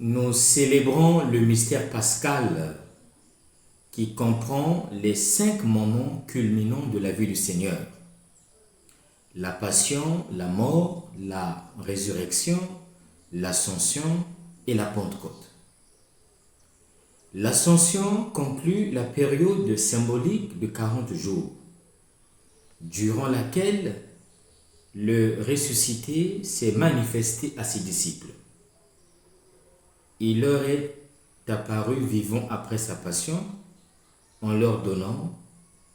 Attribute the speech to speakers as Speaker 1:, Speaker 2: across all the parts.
Speaker 1: Nous célébrons le mystère pascal qui comprend les 5 moments culminants de la vie du Seigneur. La passion, la mort, la résurrection, l'ascension et la Pentecôte. L'ascension conclut la période symbolique de 40 jours, durant laquelle le ressuscité s'est manifesté à ses disciples. Il leur est apparu vivant après sa passion en leur donnant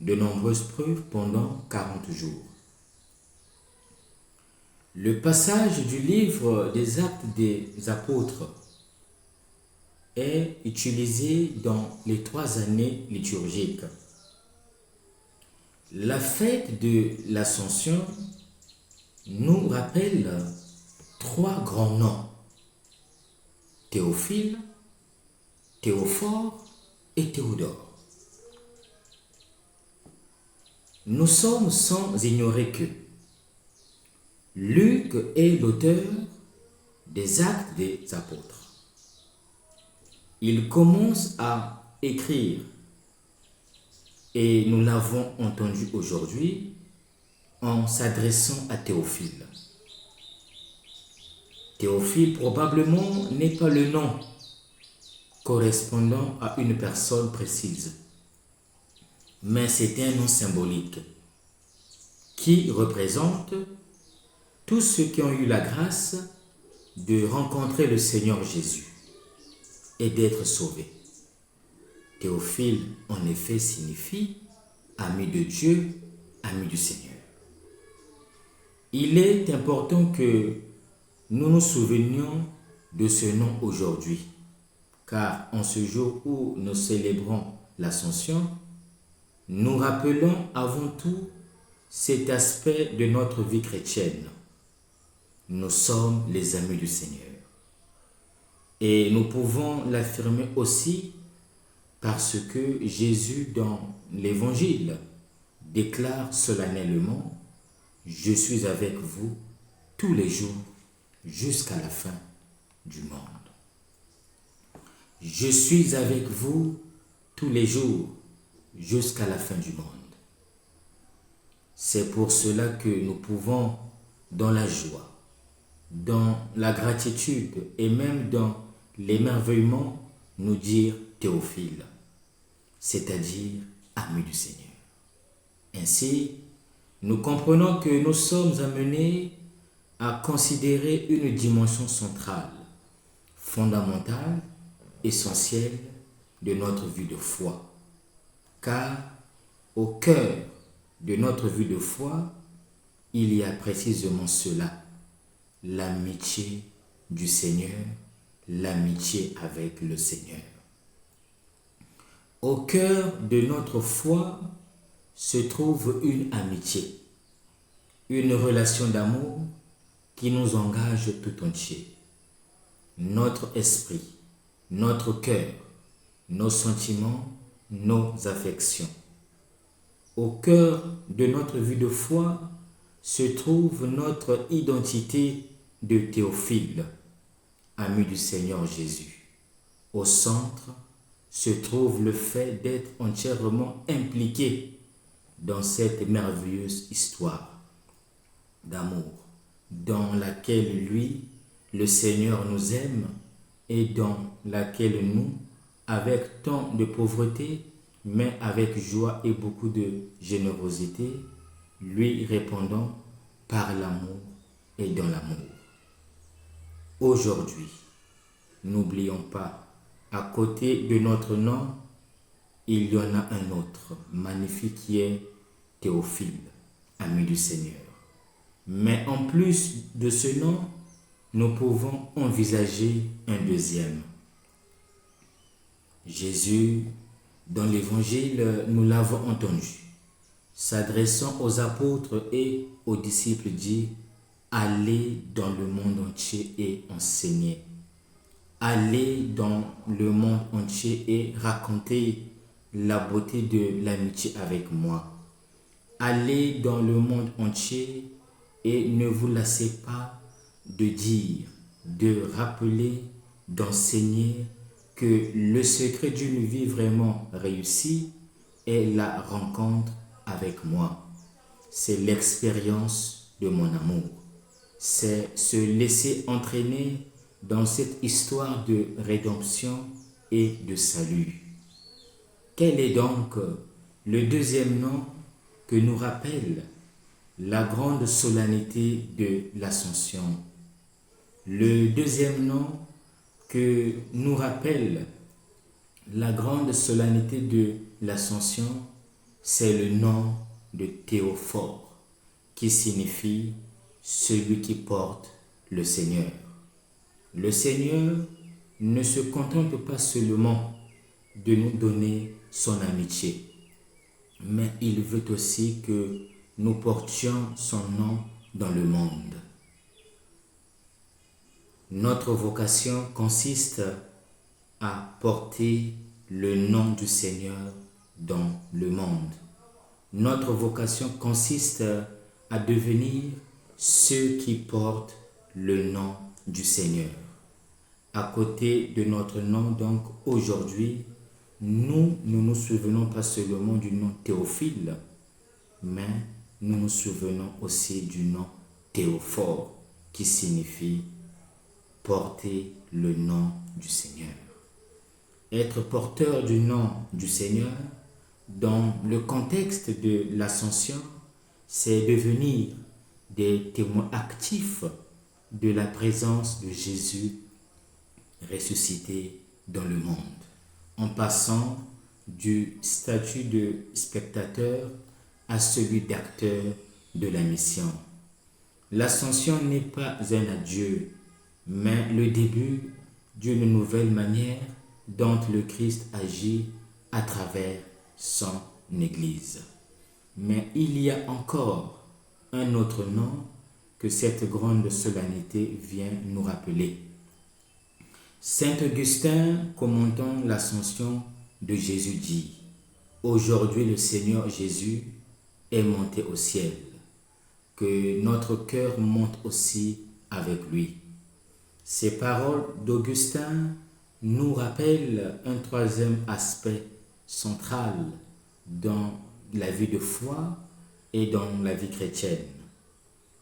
Speaker 1: de nombreuses preuves pendant 40 jours. Le passage du livre des Actes des Apôtres est utilisé dans les 3 années liturgiques. La fête de l'Ascension nous rappelle 3 grands noms: Théophile, Théophore et Théodore. Nous sommes sans ignorer que Luc est l'auteur des Actes des Apôtres. Il commence à écrire, et nous l'avons entendu aujourd'hui, en s'adressant à Théophile. Théophile probablement n'est pas le nom correspondant à une personne précise, mais c'est un nom symbolique qui représente tous ceux qui ont eu la grâce de rencontrer le Seigneur Jésus et d'être sauvés. Théophile, en effet, signifie ami de Dieu, ami du Seigneur. Il est important que nous nous souvenions de ce nom aujourd'hui, car en ce jour où nous célébrons l'Ascension, nous rappelons avant tout cet aspect de notre vie chrétienne. Nous sommes les amis du Seigneur. Et nous pouvons l'affirmer aussi parce que Jésus, dans l'Évangile, déclare solennellement: « Je suis avec vous tous les jours jusqu'à la fin du monde. » Je suis avec vous tous les jours jusqu'à la fin du monde. C'est pour cela que nous pouvons, dans la joie, dans la gratitude et même dans l'émerveillement, nous dire Théophile, c'est-à-dire ami du Seigneur. Ainsi, nous comprenons que nous sommes amenés à considérer une dimension centrale, fondamentale, essentielle de notre vie de foi. Car au cœur de notre vie de foi, il y a précisément cela: l'amitié du Seigneur, l'amitié avec le Seigneur. Au cœur de notre foi se trouve une amitié, une relation d'amour qui nous engage tout entier. Notre esprit, notre cœur, nos sentiments, nos affections. Au cœur de notre vie de foi se trouve notre identité de Théophile, ami du Seigneur Jésus. Au centre se trouve le fait d'être entièrement impliqué dans cette merveilleuse histoire d'amour dans laquelle lui, le Seigneur, nous aime et dans laquelle nous, avec tant de pauvreté, mais avec joie et beaucoup de générosité, lui répondons par l'amour et dans l'amour. Aujourd'hui, n'oublions pas, à côté de notre nom, il y en a un autre magnifique qui est Théophile, ami du Seigneur. Mais en plus de ce nom, nous pouvons envisager un deuxième. Jésus, dans l'Évangile, nous l'avons entendu, s'adressant aux apôtres et aux disciples, dit: « Allez dans le monde entier et enseignez. Allez dans le monde entier et racontez la beauté de l'amitié avec moi. Allez dans le monde entier et ne vous lassez pas de dire, de rappeler, d'enseigner que le secret d'une vie vraiment réussie est la rencontre avec moi. C'est l'expérience de mon amour. C'est se laisser entraîner dans cette histoire de rédemption et de salut. Quel est donc le deuxième nom que nous rappelle la grande solennité de l'Ascension? Le deuxième nom que nous rappelle la grande solennité de l'Ascension, c'est le nom de Théophore, qui signifie celui qui porte le Seigneur. Le Seigneur ne se contente pas seulement de nous donner son amitié, mais il veut aussi que nous portions son nom dans le monde. Notre vocation consiste à porter le nom du Seigneur dans le monde. Notre vocation consiste à devenir ceux qui portent le nom du Seigneur. À côté de notre nom, donc, aujourd'hui, nous ne nous souvenons pas seulement du nom Théophile, mais nous nous souvenons aussi du nom Théophore, qui signifie porter le nom du Seigneur. Être porteur du nom du Seigneur, dans le contexte de l'Ascension, c'est devenir des témoins actifs de la présence de Jésus ressuscité dans le monde, en passant du statut de spectateur à celui d'acteur de la mission. L'Ascension n'est pas un adieu, mais le début d'une nouvelle manière dont le Christ agit à travers son Église. Mais il y a encore un autre nom que cette grande solennité vient nous rappeler. Saint Augustin, commentant l'Ascension de Jésus, dit: aujourd'hui le Seigneur Jésus est monté au ciel, que notre cœur monte aussi avec lui. Ces paroles d'Augustin nous rappellent un troisième aspect central dans la vie de foi et dans la vie chrétienne,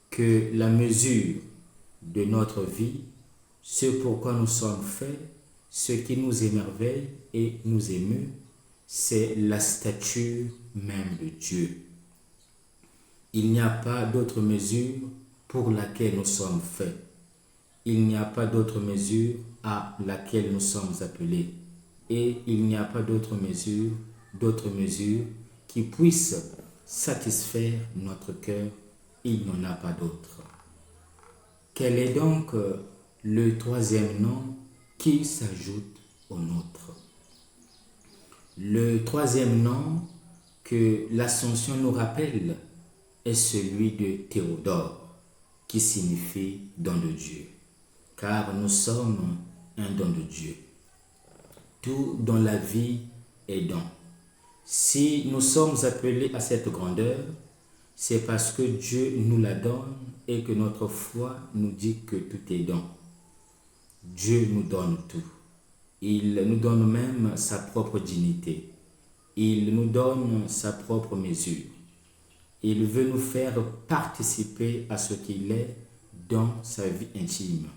Speaker 1: que la mesure de notre vie, ce pourquoi nous sommes faits, ce qui nous émerveille et nous émeut, c'est la stature même de Dieu. Il n'y a pas d'autre mesure pour laquelle nous sommes faits. Il n'y a pas d'autre mesure à laquelle nous sommes appelés. Et il n'y a pas d'autre mesure qui puisse satisfaire notre cœur. Il n'y en a pas d'autre. Quel est donc le troisième nom qui s'ajoute au nôtre? Le troisième nom que l'Ascension nous rappelle est celui de Théodore, qui signifie don de Dieu, car nous sommes un don de Dieu. Tout dans la vie est don. Si nous sommes appelés à cette grandeur, c'est parce que Dieu nous la donne et que notre foi nous dit que tout est don. Dieu nous donne tout. Il nous donne même sa propre dignité. Il nous donne sa propre mesure. Il veut nous faire participer à ce qu'il est dans sa vie intime.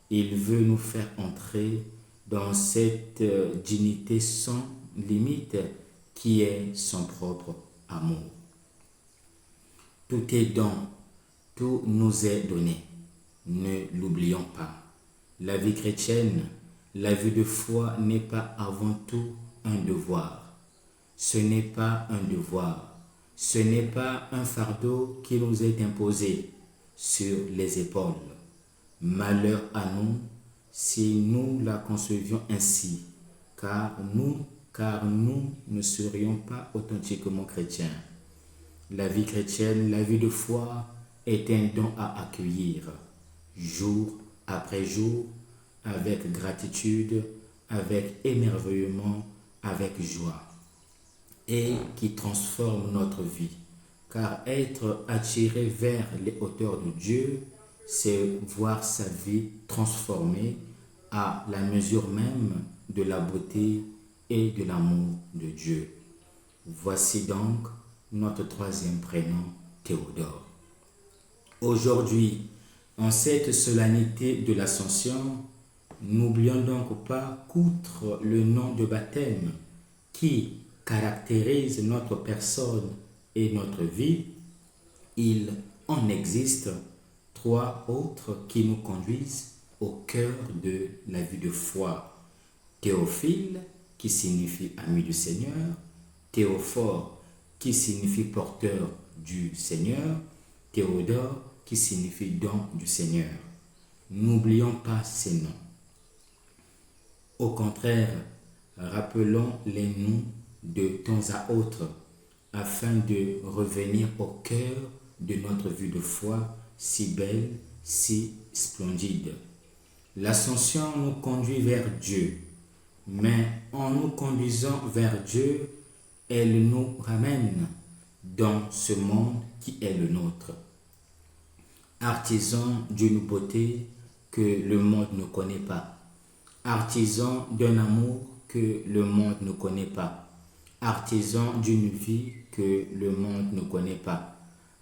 Speaker 1: Il veut nous faire entrer dans cette dignité sans limite qui est son propre amour. Tout est don, tout nous est donné. Ne l'oublions pas. La vie chrétienne, la vie de foi n'est pas avant tout un devoir. Ce n'est pas un devoir. Ce n'est pas un fardeau qui nous est imposé sur les épaules. Malheur à nous si nous la concevions ainsi, car nous ne serions pas authentiquement chrétiens. La vie chrétienne, la vie de foi est un don à accueillir, jour après jour, avec gratitude, avec émerveillement, avec joie, et qui transforme notre vie. Car être attiré vers les hauteurs de Dieu, c'est voir sa vie transformée à la mesure même de la beauté et de l'amour de Dieu. Voici donc notre troisième prénom, Théodore. Aujourd'hui, en cette solennité de l'Ascension, n'oublions donc pas qu'outre le nom de baptême qui caractérise notre personne et notre vie, il en existe trois autres qui nous conduisent au cœur de la vie de foi. Théophile, qui signifie ami du Seigneur, Théophore, qui signifie porteur du Seigneur, Théodore, qui signifie don du Seigneur. N'oublions pas ces noms. Au contraire, rappelons-les nous de temps à autre afin de revenir au cœur de notre vie de foi si belle, si splendide. L'ascension nous conduit vers Dieu, mais en nous conduisant vers Dieu, elle nous ramène dans ce monde qui est le nôtre. Artisan d'une beauté que le monde ne connaît pas, artisan d'un amour que le monde ne connaît pas, artisan d'une vie que le monde ne connaît pas,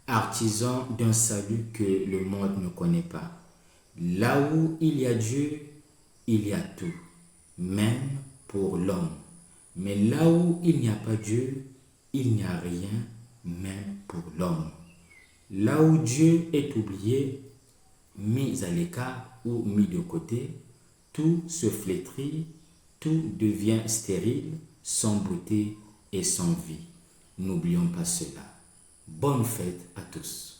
Speaker 1: artisan d'un salut que le monde ne connaît pas. Là où il y a Dieu, il y a tout, même pour l'homme. Mais là où il n'y a pas Dieu, il n'y a rien, même pour l'homme. Là où Dieu est oublié, mis à l'écart ou mis de côté, tout se flétrit, tout devient stérile, sans beauté et sans vie. N'oublions pas cela. Bonne fête à tous.